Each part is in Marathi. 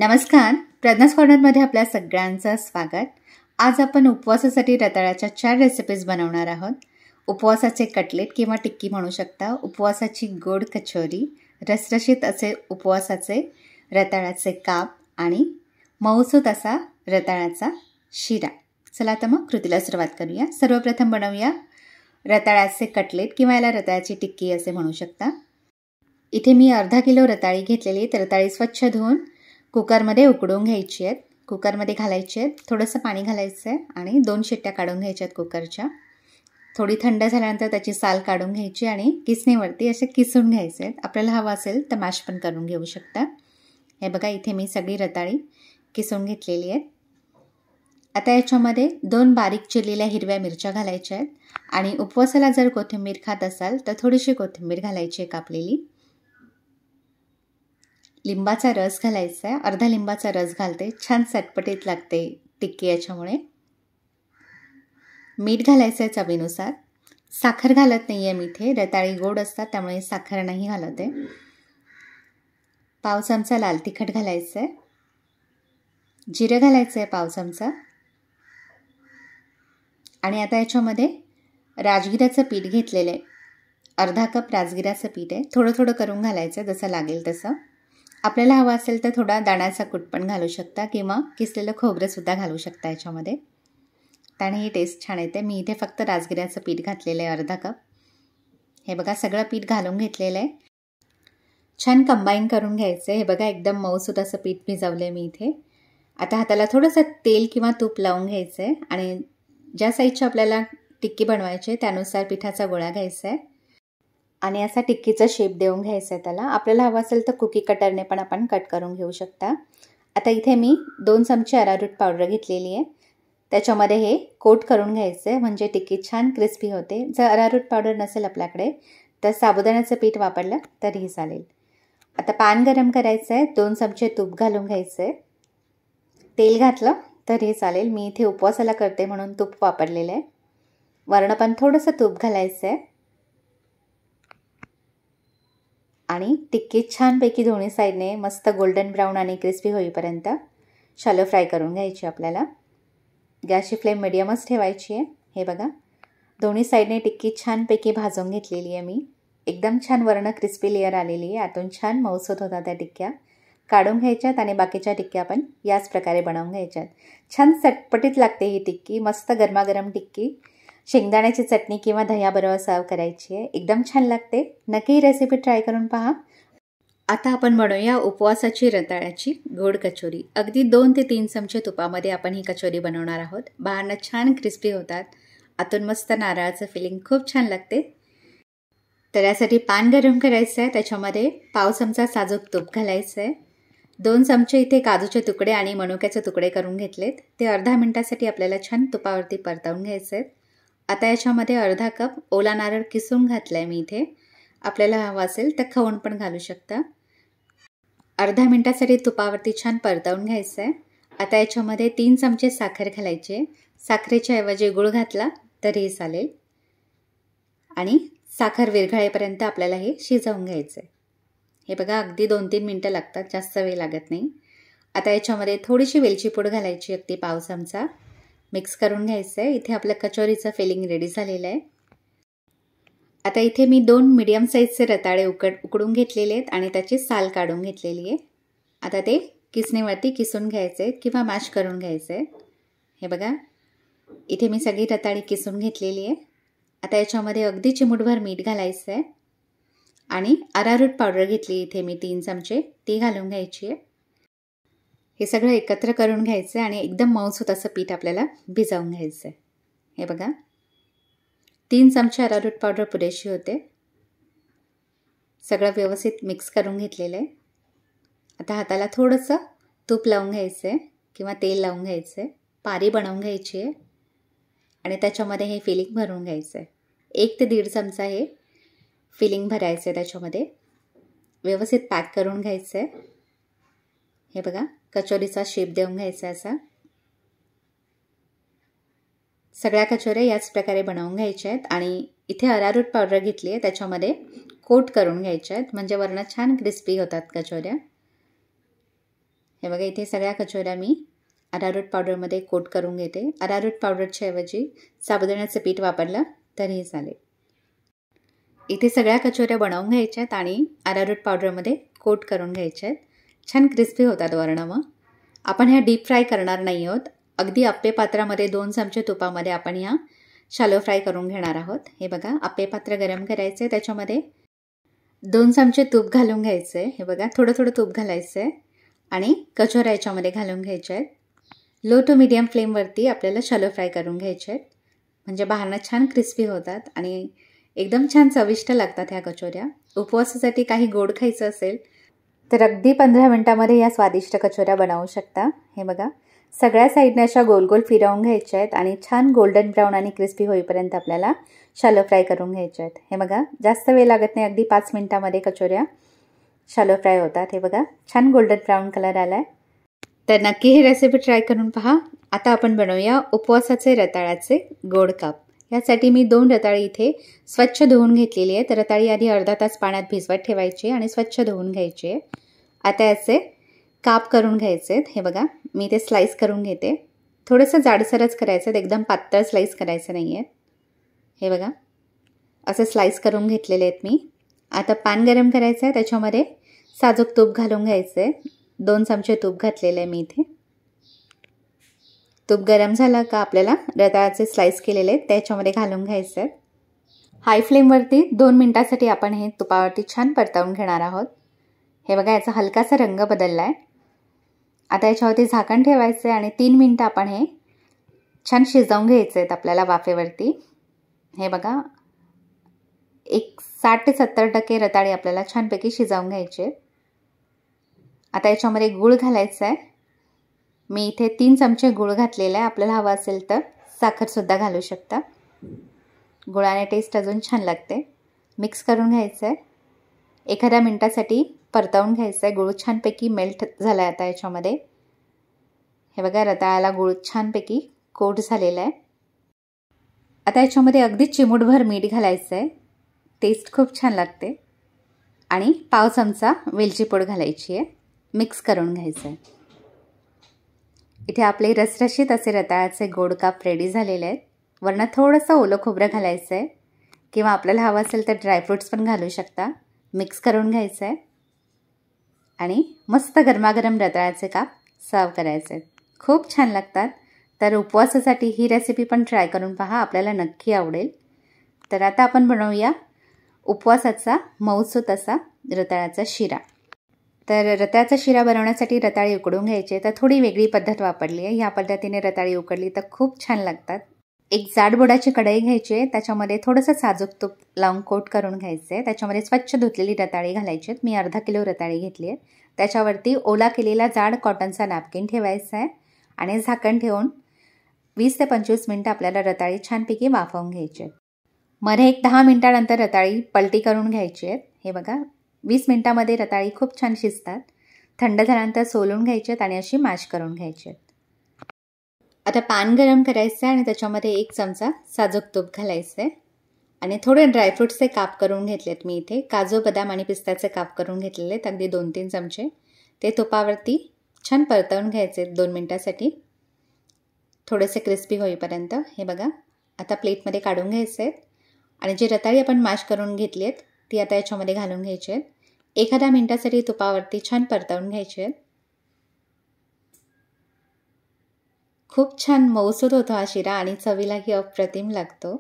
नमस्कार, प्रज्ञास कॉर्नरमध्ये आपल्या सगळ्यांचं स्वागत. आज आपण उपवासासाठी रताळ्याच्या 4 रेसिपीज बनवणार आहोत. उपवासाचे कटलेट किंवा टिक्की म्हणू शकता, उपवासाची गोड कचोरी, रसरशीत असे उपवासाचे रताळ्याचे काप आणि मऊसूत असा रताळ्याचा शिरा. चला तर मग कृतीला सुरुवात करूया. सर्वप्रथम बनवूया रताळ्याचे कटलेट किंवा याला रताळ्याची टिक्की असे म्हणू शकता. इथे मी अर्धा किलो रताळी घेतलेली. तर रताळी स्वच्छ धुवून कुकरमध्ये उकडवून घ्यायची आहेत. कुकरमध्ये घालायची आहेत, थोडंसं पाणी घालायचं आहे आणि 2 शिट्ट्या काढून घ्यायच्या आहेत कुकरच्या. थोडी थंड झाल्यानंतर त्याची साल काढून घ्यायची आणि किसणीवरती असे किसून घ्यायचे आहेत. आपल्याला हवं असेल तर मॅश पण करून घेऊ शकता. हे बघा, इथे मी सगळी रताळी किसून घेतलेली आहे. आता याच्यामध्ये 2 बारीक चिरलेल्या हिरव्या मिरच्या घालायच्या आहेत आणि उपवासाला जर कोथिंबीर खात असाल तर थोडीशी कोथिंबीर घालायची आहे कापलेली. लिंबाचा रस घालायचा आहे, अर्धा लिंबाचा रस घालते, छान चटपटीत लागते टिक्की याच्यामुळे. मीठ घालायचं आहे चवीनुसार. साखर घालत नाही आहे मी इथे, रताळी गोड असतात त्यामुळे साखर नाही घालत आहे. पाव चमचा लाल तिखट घालायचं आहे. जिरं घालायचं आहे पाव चमचा. आणि आता याच्यामध्ये राजगिऱ्याचं पीठ घेतलेलं आहे, अर्धा कप राजगिऱ्याचं पीठ आहे. थोडं थोडं करून घालायचं जसं लागेल तसं. आपल्याला हवं असेल तर थोडा दाण्याचा कूट पण घालू शकता किंवा किसलेलं खोबरंसुद्धा घालू शकता याच्यामध्ये. त्याने ही टेस्ट छान येते. मी इथे फक्त राजगिऱ्याचं पीठ घातलेलं आहे अर्धा कप. हे बघा, सगळं पीठ घालून घेतलेलं आहे. छान कंबाईन करून घ्यायचं आहे. हे बघा, एकदम मऊसूत असं पीठ भिजवलं आहे मी इथे. आता हाताला थोडंसं तेल किंवा तूप लावून घ्यायचं आहे आणि ज्या साईजची आपल्याला टिक्की बनवायची आहे त्यानुसार पिठाचा गोळा घ्यायचा आहे आणि असा टिक्कीचा शेप देऊन घ्यायचा आहे त्याला. आपल्याला हवं असेल तर कुकी कटरने पण आपण कट करून घेऊ शकता. आता इथे मी 2 चमचे अरारूट पावडर घेतलेली आहे. त्याच्यामध्ये हे कोट करून घ्यायचं आहे म्हणजे टिक्की छान क्रिस्पी होते. जर अरारूट पावडर नसेल आपल्याकडे तर साबुदाण्याचं पीठ वापरलं तरीही चालेल. आता पॅन गरम करायचं आहे, 2 चमचे तूप घालून घ्यायचं आहे. तेल घातलं तरीही चालेल, मी इथे उपवासाला करते म्हणून तूप वापरलेलं आहे. वरनं पण थोडंसं तूप घालायचं आहे आणि टिक्की छानपैकी दोन्ही साईडने मस्त गोल्डन ब्राऊन आणि क्रिस्पी होईपर्यंत शॅलो फ्राय करून घ्यायची आपल्याला. गॅसची फ्लेम मिडियमच ठेवायची आहे. हे बघा, दोन्ही साईडने टिक्की छानपैकी भाजून घेतलेली आहे मी. एकदम छान वरनं क्रिस्पी लेअर आलेली आहे, आतून छान मऊसूत होता त्या टिक्क्या. काढून घ्यायच्यात आणि बाकीच्या टिक्क्या पण याच प्रकारे बनवून घ्यायच्यात. छान चटपटीत लागते ही टिक्की, मस्त गरमागरम टिक्की. शेंगदाण्याची चटणी किंवा दह्याबरोबर सर्व करायची आहे, एकदम छान लागते. नक्की ही रेसिपी ट्राय करून पहा. आता आपण बनवूया उपवासाची रताळ्याची गोड कचोरी. अगदी 2 ते 3 चमचे तुपामध्ये आपण ही कचोरी बनवणार आहोत. बाहेरनं छान क्रिस्पी होतात, आतून मस्त नारळाचं फिलिंग खूप छान लागते. तर यासाठी पॅन गरम करायचं आहे, त्याच्यामध्ये पाव चमचा साजूक तूप घालायचं आहे. 2 चमचे इथे काजूचे तुकडे आणि मनुक्याचे तुकडे करून घेतलेत. ते अर्धा मिनिटासाठी आपल्याला छान तुपावरती परतवून घ्यायचे आहेत. आता याच्यामध्ये अर्धा कप ओला नारळ किसून घातला आहे मी इथे. आपल्याला हवं असेल तर खवून पण घालू शकता. अर्धा मिनिटासाठी तुपावरती छान परतवून घ्यायचं आहे. आता याच्यामध्ये 3 चमचे साखर घालायची आहे. साखरेच्या ऐवजी गूळ घातला तरीही चालेल आणि साखर विरघळेपर्यंत आपल्याला हे शिजवून घ्यायचं आहे. हे बघा, अगदी 2-3 मिनटं लागतात, जास्त वेळ लागत नाही. आता याच्यामध्ये थोडीशी वेलची पूड घालायची, अगदी पाव चमचा. मिक्स करून घ्यायचं आहे. इथे आपलं कचोरीचं फिलिंग रेडी झालेलं आहे. आता इथे मी 2 मीडियम साईजचे रताळे उकडून घेतलेले आहेत आणि त्याची साल काढून घेतलेली आहे. आता ते किसणीवरती किसून घ्यायचे आहेत किंवा मॅश करून घ्यायचे आहे. हे बघा, इथे मी सगळी रताळी किसून घेतलेली आहे. आता याच्यामध्ये अगदी चिमूटभर मीठ घालायचं आहे आणि अरारूट पावडर घेतली इथे मी 3 चमचे, ती घालून घ्यायची आहे. हे सगळं एकत्र करून घ्यायचं आहे आणि एकदम मऊसूत असं पीठ आपल्याला भिजवून घ्यायचं आहे. हे बघा, 3 चमचे अरारूट पावडर पुरेशी होते. सगळं व्यवस्थित मिक्स करून घेतलेलं आहे. आता हाताला थोडंसं तूप लावून घ्यायचं आहे किंवा तेल लावून घ्यायचं आहे. पारी बनवून घ्यायची आहे आणि त्याच्यामध्ये हे फिलिंग भरून घ्यायचं आहे. 1 ते 1.5 चमचा हे फिलिंग भरायचं आहे त्याच्यामध्ये. व्यवस्थित पॅक करून घ्यायचं आहे. हे बघा, कचोरीचा शेप देऊन घ्यायचा असा. सगळ्या कचोऱ्या याच प्रकारे बनवून घ्यायच्या आहेत आणि इथे अरारूट पावडर घेतली आहे, त्याच्यामध्ये कोट करून घ्यायच्या आहेत म्हणजे वरनं छान क्रिस्पी होतात कचोऱ्या. हे बघा, इथे सगळ्या कचोऱ्या मी अरारोट पावडरमध्ये कोट करून घेते. अरारोट पावडरच्या ऐवजी साबुदाण्याचं पीठ वापरलं तरीही चालेल. इथे सगळ्या कचोऱ्या बनवून घ्यायच्या आहेत आणि अरारोट पावडरमध्ये कोट करून घ्यायच्या आहेत. छान क्रिस्पी होतात वरनं. मग आपण ह्या डीप फ्राय करणार नाही आहोत. अगदी आप्पे पात्रामध्ये 2 चमचे तुपामध्ये आपण ह्या शालो फ्राय करून घेणार आहोत. हे बघा, आप्पे पात्र गरम करायचे, त्याच्यामध्ये 2 चमचे तूप घालून घ्यायचे. हे बघा, थोडं थोडं तूप घालायचं आहे आणि कचोऱ्या याच्यामध्ये घालून घ्यायच्या आहेत. लो टू मीडियम फ्लेमवरती आपल्याला शालो फ्राय करून घ्यायचे आहेत. म्हणजे बाहेरनं छान क्रिस्पी होतात आणि एकदम छान चविष्ट लागतात ह्या कचोऱ्या. उपवासासाठी काही गोड खायचं असेल तर अगदी 15 मिनिटामध्ये या स्वादिष्ट कचोऱ्या बनवू शकता. हे बघा, सगळ्या साईडने अशा गोल गोल फिरवून घ्यायच्या आहेत आणि छान गोल्डन ब्राऊन आणि क्रिस्पी होईपर्यंत आपल्याला शालो फ्राय करून घ्यायच्या आहेत. हे बघा, जास्त वेळ लागत नाही, अगदी 5 मिनिटामध्ये कचोऱ्या शालो फ्राय होतात. हे बघा, छान गोल्डन ब्राऊन कलर आला आहे. तर नक्की ही रेसिपी ट्राय करून पहा. आता आपण बनवूया उपवासाचे रताळ्याचे गोड काप. यासाठी मी 2 रताळी इथे स्वच्छ धुवून घेतलेली आहे. तर रताळी आधी अर्धा तास पाण्यात भिजवत ठेवायची आणि स्वच्छ धुवून घ्यायची. आता याचे काप करून घ्यायचे आहेत. हे बघा, मी ते स्लाइस करून घेते. थोडंसं जाडसरच करायचं, एकदम पातळ स्लाइस करायचं नाही आहे. हे बघा, असे स्लाइस करून घेतलेले आहेत मी. आता पॅन गरम करायचं आहे, त्याच्यामध्ये साजूक तूप घालून घ्यायचं आहे. 2 चमचे तूप घातलेले आहे मी इथे. तूप गरम झालं का आपल्याला रताळ्याचे स्लाइस केलेले आहेत त्याच्यामध्ये घालून घ्यायचे आहेत. हाय फ्लेमवरती 2 मिनिटासाठी आपण हे तुपावरती छान परतवून घेणार आहोत. हे बघा, याचा हलकासा रंग बदलला आहे. आता याच्यावरती झाकण ठेवायचं आहे आणि 3 मिनिटं आपण हे छान शिजवून घ्यायचे आहेत आपल्याला वाफेवरती. हे बघा, एक 60 ते 70% रताळी आपल्याला छानपैकी शिजवून घ्यायचे आहेत. आता याच्यामध्ये गूळ घालायचं आहे. मी इथे 3 चमचे गूळ घातलेला आहे. आपल्याला हवा असेल तर साखरसुद्धा घालू शकता. गुळाने टेस्ट अजून छान लागते. मिक्स करून घ्यायचं आहे. एखाद्या मिनिटासाठी परतवून घ्यायचं आहे. गूळ छानपैकी मेल्ट झाला आहे आता याच्यामध्ये. हे बघा, रताळ्याला गूळ छानपैकी कोट झालेला आहे. आता याच्यामध्ये अगदी चिमूटभर मीठ घालायचं आहे. टेस्ट खूप छान लागते. आणि पाव चमचा वेलची पूड घालायची आहे. मिक्स करून घ्यायचं आहे. इथे आपले रसरशीत असे रताळ्याचे गोड काप रेडी झालेले आहेत. वरनं थोडंसं ओलं खोबरं घालायचं आहे किंवा आपल्याला हवं असेल तर ड्रायफ्रूट्स पण घालू शकता. मिक्स करून घ्यायचं आहे आणि मस्त गरमागरम रताळ्याचे काप सर्व करायचे आहेत. खूप छान लागतात. तर उपवासासाठी ही रेसिपी पण ट्राय करून पहा, आपल्याला नक्की आवडेल. तर आता आपण बनवूया उपवासाचा मऊसूत असा रताळ्याचा शिरा. तर रताळ्याचा शिरा बनवण्यासाठी रताळी उकडून घ्यायचे. तर थोडी वेगळी पद्धत वापरली आहे. ह्या पद्धतीने रताळी उकडली तर खूप छान लागतात. एक जाडबुडाची कढई घ्यायची आहे. त्याच्यामध्ये थोडंसं साजूक तूप लावून कोट करून घ्यायचं आहे. त्याच्यामध्ये स्वच्छ धुतलेली रताळी घालायची आहेत. मी अर्धा किलो रताळी घेतली आहे. त्याच्यावरती ओला केलेला जाड कॉटनचा नॅपकिन ठेवायचा आहे आणि झाकण ठेवून 20 ते 25 मिनिटं आपल्याला रताळी छानपैकी वाफवून घ्यायची आहेत. मध्ये एक 10 मिनिटानंतर रताळी पलटी करून घ्यायची आहेत. हे बघा, 20 मिनिटामध्ये रताळी खूप छान शिजतात. थंड झाल्यानंतर सोलून घ्यायचे आहेत आणि अशी मॅश करून घ्यायची आहेत. आता पॅन गरम करायचं आहे आणि त्याच्यामध्ये 1 चमचा साजूक तूप घालायचं आहे आणि थोडे ड्रायफ्रूट्सचे काप करून घेतलेत मी इथे. काजू, बदाम आणि पिस्त्याचे काप करून घेतलेले आहेत, अगदी 2-3 चमचे. ते तुपावरती छान परतवून घ्यायचे 2 मिनिटासाठी, थोडेसे क्रिस्पी होईपर्यंत. हे बघा, आता प्लेटमध्ये काढून घ्यायचे आहेत आणि जी रताळी आपण मॅश करून घेतली आहेत ती आता याच्यामध्ये घालून घ्यायची आहेत. एखाद्या मिनिटासाठी तुपावरती छान परतवून घ्यायचे आहेत. खूप छान मऊसूत होतो हा शिरा आणि चवीलाही अप्रतिम लागतो.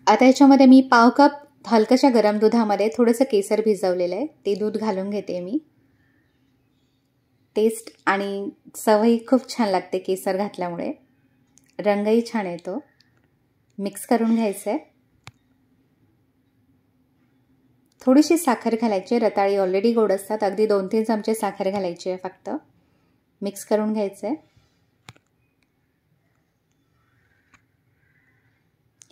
आता याच्यामध्ये मी पाव कप हलकशा गरम दुधामध्ये थोडंसं केसर भिजवलेलं आहे. ते दूध घालून घेते मी. टेस्ट आणि चवही खूप छान लागते केसर घातल्यामुळे. रंगही छान येतो. मिक्स करून घ्यायचं आहे. थोडीशी साखर घालायची. रताळी ऑलरेडी गोड असतात. अगदी 2-3 चमचे साखर घालायची आहे फक्त. मिक्स करून घ्यायचं आहे.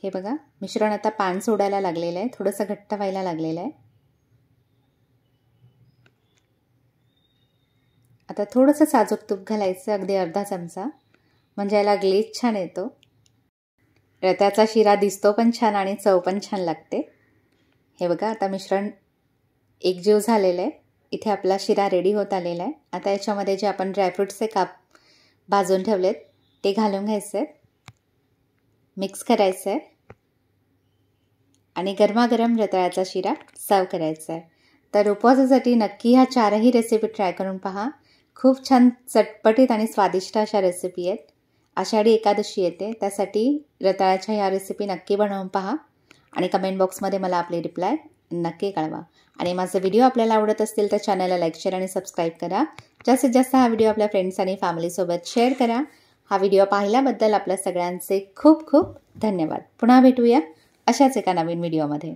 हे बघा, मिश्रण आता पान सोडायला लागलेलं आहे. थोडंसं घट्ट व्हायला लागलेलं आहे. आता थोडंसं साजूक तूप घालायचं, अगदी अर्धा चमचा, म्हणजे याला ग्लेज छान येतो. रताळ्याचा शिरा दिसतो पण छान आणि चव पण छान लागते. हे बघा, आता मिश्रण एकजीव झालेलं आहे. इथे आपला शिरा रेडी होत आलेला आहे. आता याच्यामध्ये जे आपण ड्रायफ्रूट्सचे काप भाजून ठेवलेत ते घालून घ्यायचे आहेत, मिक्स करायचं आहे आणि गरमागरम रताळ्याचा शिरा सर्व करायचा आहे. तर उपवासासाठी नक्की ह्या 4ही रेसिपी ट्राय करून पहा. खूप छान चटपटीत आणि स्वादिष्ट अशा रेसिपी आहेत. आषाढी एकादशी येते, त्यासाठी रताळ्याच्या ह्या रेसिपी नक्की बनवून पहा आणि कमेंट बॉक्समध्ये मला आपले रिप्लाय नक्की कळवा. आणि माझे व्हिडिओ आपल्याला आवडत असतील तर चॅनलला लाईक, शेअर आणि सबस्क्राईब करा. जास्तीत जास्त हा व्हिडिओ आपल्या फ्रेंड्स आणि फॅमिलीसोबत शेअर करा. हा व्हिडिओ पाहिल्याबद्दल आपल्या सगळ्यांचे खूप खूप धन्यवाद. पुन्हा भेटूया अशाच एका नवीन व्हिडिओमध्ये.